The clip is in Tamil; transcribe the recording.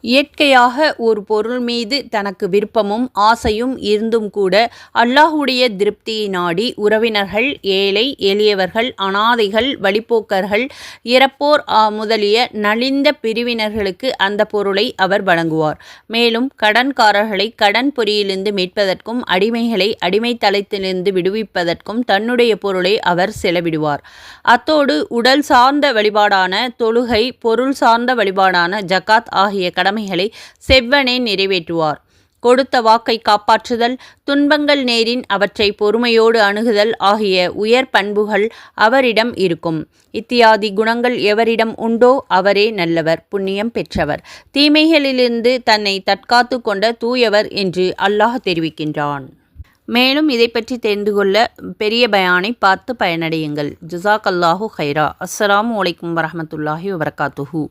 இயற்கையாக ஒரு பொருள் மீது தனக்கு விருப்பமும் ஆசையும் இருந்தும் கூட அல்லாஹுடைய திருப்தியை நாடி உறவினர்கள், ஏழை எளியவர்கள், அனாதைகள், வழிப்போக்கர்கள், இறப்போர் முதலிய நலிந்த பிரிவினர்களுக்கு அந்த பொருளை அவர் வழங்குவார். மேலும் கடன்காரர்களை கடன் பொறியிலிருந்து மீட்பதற்கும் அடிமைகளை அடிமைத்தளத்திலிருந்து விடுவிப்பதற்கும் தன்னுடைய பொருளை அவர் செலவிடுவார். அத்தோடு உடல் சார்ந்த வழிபாடான தொழுகை, பொருள் சார்ந்த வழிபாடான ஜகாத் ஆகிய கடமைகளை செவ்வனே நிறைவேற்றுவார். கொடுத்த வாக்கை காப்பாற்றுதல், துன்பங்கள் நேரின் அவற்றை பொறுமையோடு அணுகுதல் ஆகிய உயர் பண்புகள் அவரிடம் இருக்கும். இத்தியாதி குணங்கள் எவரிடம் உண்டோ அவரே நல்லவர், புண்ணியம் பெற்றவர், தீமைகளிலிருந்து தன்னை தற்காத்து கொண்ட தூயவர் என்று அல்லாஹ் தெரிவிக்கின்றான். மேலும் இதை பற்றி தெரிந்து கொள்ள பெரிய பயானை பார்த்து பயனடையுங்கள். ஜஸாக் அல்லாஹு ஹைரா. அஸ்ஸலாமு அலைக்கும் வரஹ்மத்துல்லாஹி வபரகாத்துஹு.